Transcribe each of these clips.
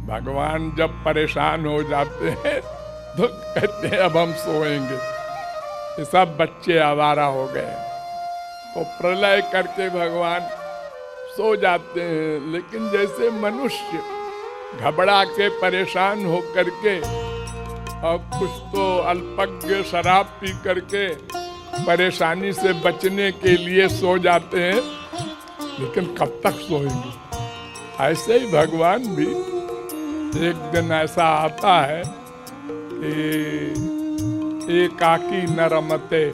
भगवान जब परेशान हो जाते हैं तो कहते हैं अब हम सोएंगे। ये सब बच्चे आवारा हो गए तो प्रलय करके भगवान सो जाते हैं। लेकिन जैसे मनुष्य घबरा के परेशान हो करके और कुछ तो अल्पज्ञ शराब पी करके परेशानी से बचने के लिए सो जाते हैं, लेकिन कब तक सोएंगे? ऐसे ही भगवान भी एक दिन ऐसा आता है कि एकाकी न रमते,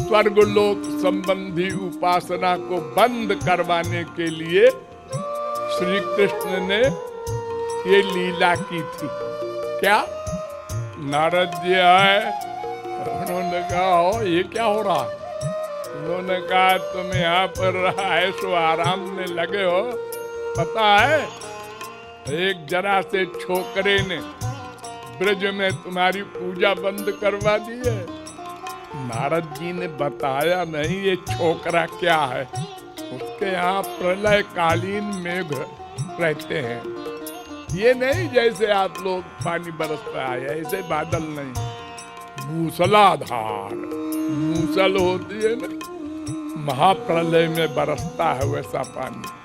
स्वर्गलोक संबंधी उपासना को बंद करवाने के लिए श्री कृष्ण ने ये लीला की थी। क्या? नारद जी आए, उन्होंने कहा हो ये क्या हो रहा है? उन्होंने कहा तुम यहाँ पर ऐशो आराम में लगे हो, पता है एक जरा से छोकरे ने ब्रज में तुम्हारी पूजा बंद करवा दी है। नारद जी ने बताया नहीं ये छोकरा क्या है। उसके यहाँ प्रलय कालीन मेघ रहते हैं। ये नहीं जैसे आप लोग पानी बरसता है, ऐसे बादल नहीं, मूसलाधार मूसल होती है ना, महाप्रलय में बरसता है वैसा पानी।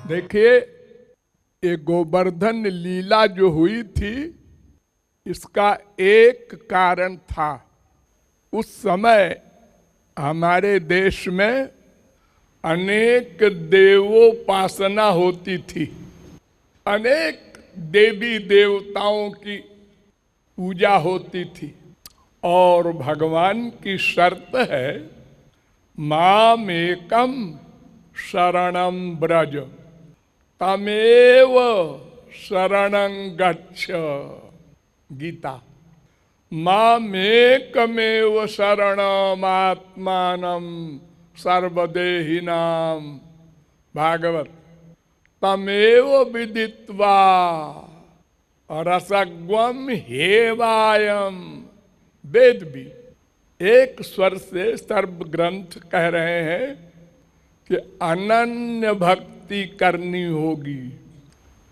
देखिए ये गोवर्धन लीला जो हुई थी इसका एक कारण था। उस समय हमारे देश में अनेक देवोपासना होती थी, अनेक देवी देवताओं की पूजा होती थी और भगवान की शर्त है मामेकम शरणं ब्रज तमेव शरणं गच्छ। गीता। मामेकमेव शरणमात्मानं सर्वदेहिनां। भागवत। तमेव विदित्वा रसग्वम हेवायम। वेद भी एक स्वर से सर्व ग्रंथ कह रहे हैं कि अनन्य भक्ति करनी होगी।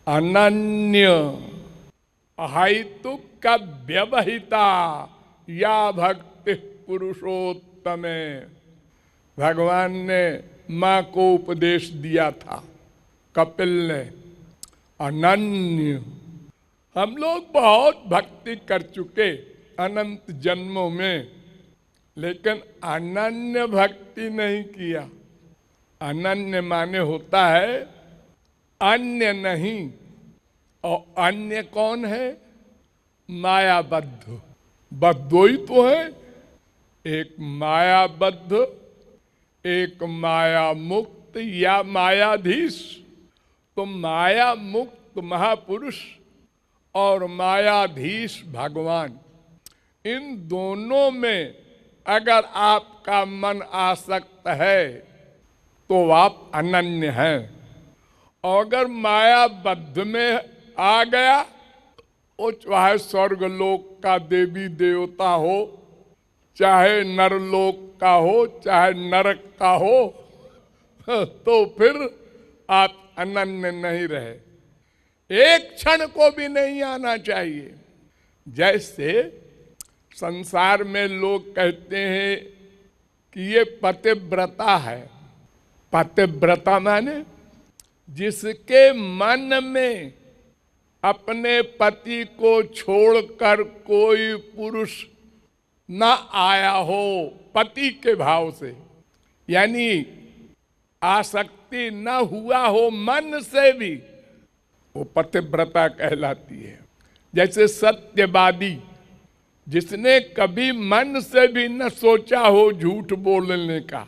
अनन्य अहैतुक का व्यवहिता या भक्ति पुरुषोत्तमे। भगवान ने माँ को उपदेश दिया था, कपिल ने। अनन्य। हम लोग बहुत भक्ति कर चुके अनंत जन्मों में, लेकिन अनन्य भक्ति नहीं किया। अनन्य माने होता है अन्य नहीं, और अन्य कौन है? मायाबद्ध। बद्धो ही तो है, एक मायाबद्ध, एक माया मुक्त या मायाधीश। तो माया मुक्त महापुरुष और मायाधीश भगवान, इन दोनों में अगर आपका मन आसक्त है तो आप अनन्य हैं। और अगर मायाबद्ध में आ गया, वो चाहे स्वर्गलोक का देवी देवता हो, चाहे नरलोक का हो, चाहे नरक का हो, तो फिर आप अनन्य नहीं रहे। एक क्षण को भी नहीं आना चाहिए। जैसे संसार में लोग कहते हैं कि ये पतिव्रता है। पतिव्रता माने जिसके मन में अपने पति को छोड़कर कोई पुरुष न आया हो, पति के भाव से, यानी आसक्ति न हुआ हो मन से भी, वो पतिव्रता कहलाती है। जैसे सत्यवादी, जिसने कभी मन से भी न सोचा हो झूठ बोलने का,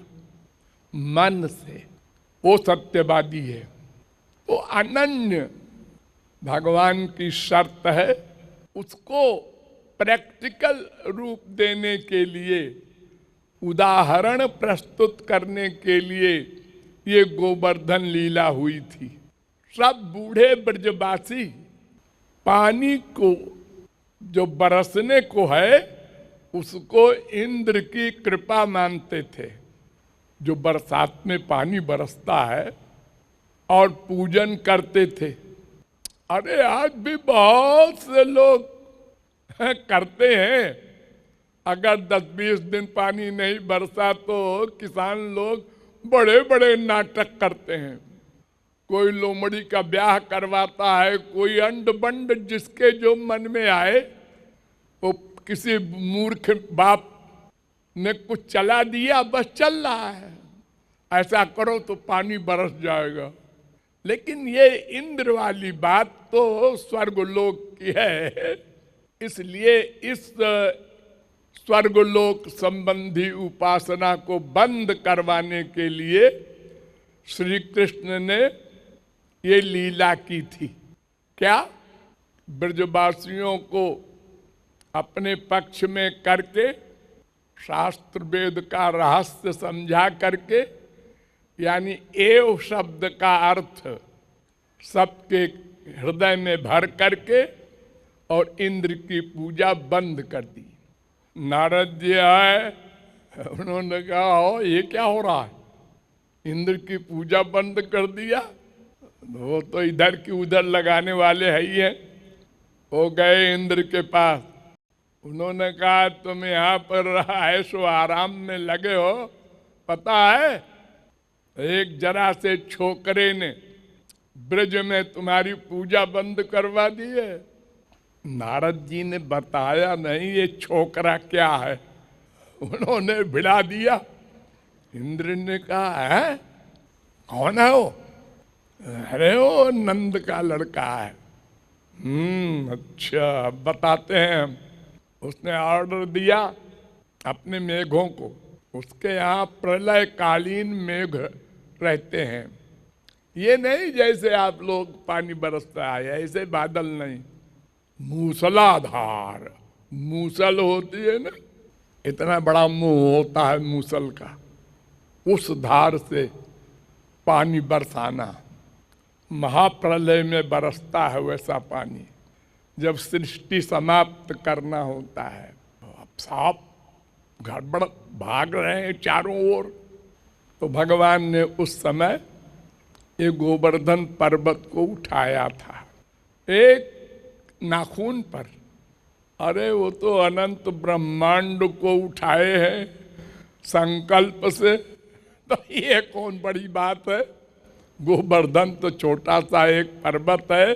मन से, वो सत्यवादी है। तो अनन्य भगवान की शर्त है, उसको प्रैक्टिकल रूप देने के लिए, उदाहरण प्रस्तुत करने के लिए ये गोवर्धन लीला हुई थी। सब बूढ़े ब्रजवासी पानी को जो बरसने को है उसको इंद्र की कृपा मानते थे। जो बरसात में पानी बरसता है और पूजन करते थे। अरे आज भी बहुत से लोग करते हैं। अगर 10-20 दिन पानी नहीं बरसा तो किसान लोग बड़े बड़े नाटक करते हैं। कोई लोमड़ी का ब्याह करवाता है, कोई अंड बंड जिसके जो मन में आए, वो किसी मूर्ख बाप ने कुछ चला दिया, बस चल रहा है, ऐसा करो तो पानी बरस जाएगा। लेकिन ये इंद्र वाली बात तो स्वर्गलोक की है, इसलिए इस स्वर्गलोक संबंधी उपासना को बंद करवाने के लिए श्री कृष्ण ने ये लीला की थी। क्या? ब्रजवासियों को अपने पक्ष में करके, शास्त्र वेद का रहस्य समझा करके, यानी एव शब्द का अर्थ सबके हृदय में भर करके और इंद्र की पूजा बंद कर दी। नारद जी आए, उन्होंने कहा हो ये क्या हो रहा है, इंद्र की पूजा बंद कर दिया। वो तो इधर की उधर लगाने वाले है ही हैं। वो गए इंद्र के पास, उन्होंने कहा तुम यहाँ पर ऐशो आराम में लगे हो, पता है एक जरा से छोकरे ने ब्रज में तुम्हारी पूजा बंद करवा दी है। नारद जी ने बताया नहीं ये छोकरा क्या है, उन्होंने भिड़ा दिया। इंद्र ने कहा है कौन है वो? अरे वो नंद का लड़का है। अच्छा बताते हैं। उसने ऑर्डर दिया अपने मेघों को, उसके यहाँ प्रलय कालीन मेघ रहते हैं। ये नहीं जैसे आप लोग पानी बरसता है ऐसे बादल नहीं, मूसलाधार मूसल होती है ना, इतना बड़ा मुंह होता है मूसल का, उस धार से पानी बरसाना। महाप्रलय में बरसता है वैसा पानी, जब सृष्टि समाप्त करना होता है। अब सांप गड़बड़ भाग रहे हैं चारों ओर, तो भगवान ने उस समय ये गोवर्धन पर्वत को उठाया था एक नाखून पर। अरे वो तो अनंत ब्रह्मांड को उठाए हैं संकल्प से, तो ये कौन बड़ी बात है। गोवर्धन तो छोटा सा एक पर्वत है,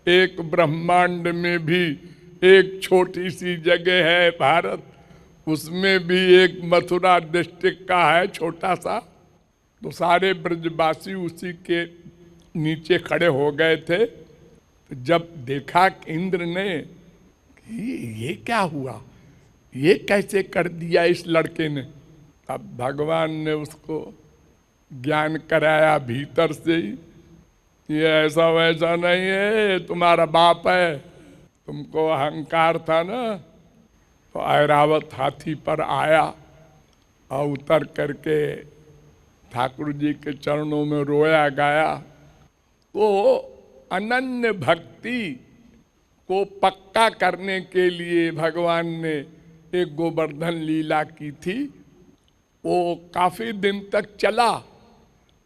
एक ब्रह्मांड में भी एक छोटी सी जगह है भारत, उसमें भी एक मथुरा डिस्ट्रिक्ट का है छोटा सा। तो सारे ब्रजवासी उसी के नीचे खड़े हो गए थे। तो जब देखा इंद्र ने ये क्या हुआ, ये कैसे कर दिया इस लड़के ने, तब भगवान ने उसको ज्ञान कराया भीतर से ही, ये ऐसा वैसा नहीं है, तुम्हारा बाप है, तुमको अहंकार था ना। तो ऐरावत हाथी पर आया और उतर करके ठाकुर जी के चरणों में रोया गाया। तो अनन्य भक्ति को पक्का करने के लिए भगवान ने एक गोवर्धन लीला की थी। वो काफी दिन तक चला,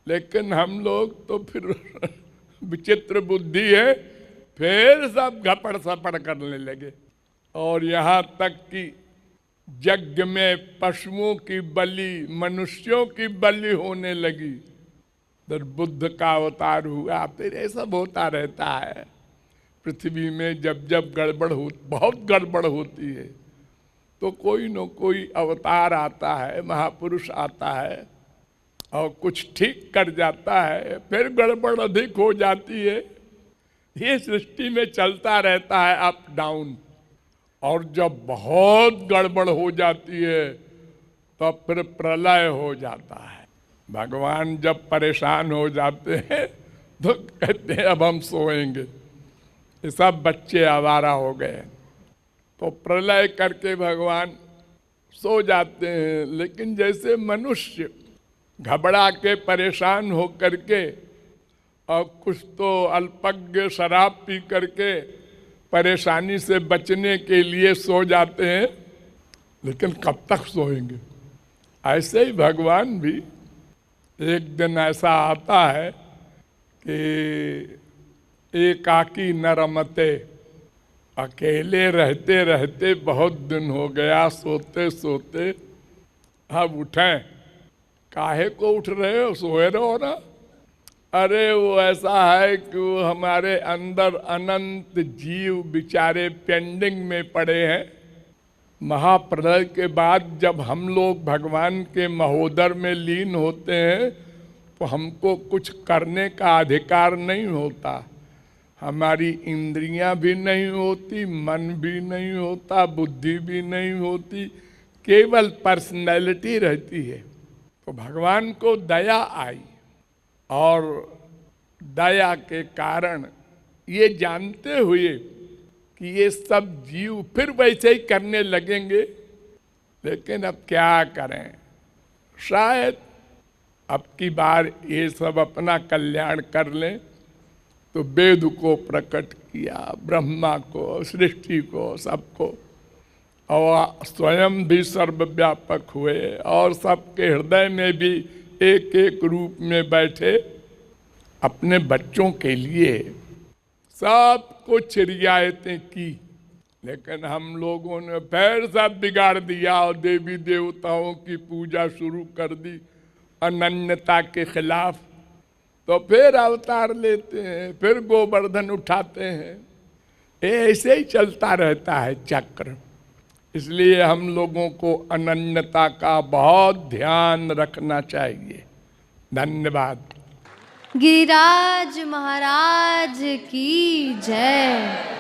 लेकिन हम लोग तो फिर विचित्र बुद्धि है, फिर सब घपड़ सपड़ करने लगे। और यहाँ तक कि यज्ञ में पशुओं की बलि, मनुष्यों की बलि होने लगी। फिर बुद्ध का अवतार हुआ। फिर ये सब होता रहता है पृथ्वी में। जब जब गड़बड़ हो, बहुत गड़बड़ होती है, तो कोई न कोई अवतार आता है, महापुरुष आता है और कुछ ठीक कर जाता है, फिर गड़बड़ अधिक हो जाती है। ये सृष्टि में चलता रहता है अप डाउन। और जब बहुत गड़बड़ हो जाती है तो फिर प्रलय हो जाता है। भगवान जब परेशान हो जाते हैं तो कहते हैं अब हम सोएंगे। ये सब बच्चे आवारा हो गए तो प्रलय करके भगवान सो जाते हैं। लेकिन जैसे मनुष्य घबरा के परेशान हो करके और कुछ तो अल्पज्ञ शराब पी करके परेशानी से बचने के लिए सो जाते हैं, लेकिन कब तक सोएंगे? ऐसे ही भगवान भी एक दिन ऐसा आता है कि एकाकी न रमते, अकेले रहते रहते बहुत दिन हो गया, सोते सोते अब उठें। काहे को उठ रहे हो? सोए रहो ना। अरे वो ऐसा है कि वो हमारे अंदर अनंत जीव बेचारे पेंडिंग में पड़े हैं। महाप्रलय के बाद जब हम लोग भगवान के महोदर में लीन होते हैं तो हमको कुछ करने का अधिकार नहीं होता। हमारी इंद्रियां भी नहीं होती, मन भी नहीं होता, बुद्धि भी नहीं होती, केवल पर्सनैलिटी रहती है। तो भगवान को दया आई और दया के कारण ये जानते हुए कि ये सब जीव फिर वैसे ही करने लगेंगे, लेकिन अब क्या करें, शायद अब की बार ये सब अपना कल्याण कर लें। तो वेद को प्रकट किया, ब्रह्मा को, सृष्टि को, सबको, और स्वयं भी सर्वव्यापक हुए और सबके हृदय में भी एक एक रूप में बैठे। अपने बच्चों के लिए सब कुछ रियायतें की, लेकिन हम लोगों ने फिर सब बिगाड़ दिया और देवी देवताओं की पूजा शुरू कर दी अनन्यता के खिलाफ। तो फिर अवतार लेते हैं, फिर गोवर्धन उठाते हैं। ऐसे ही चलता रहता है चक्र। इसलिए हम लोगों को अनन्यता का बहुत ध्यान रखना चाहिए। धन्यवाद। गिरिराज महाराज की जय।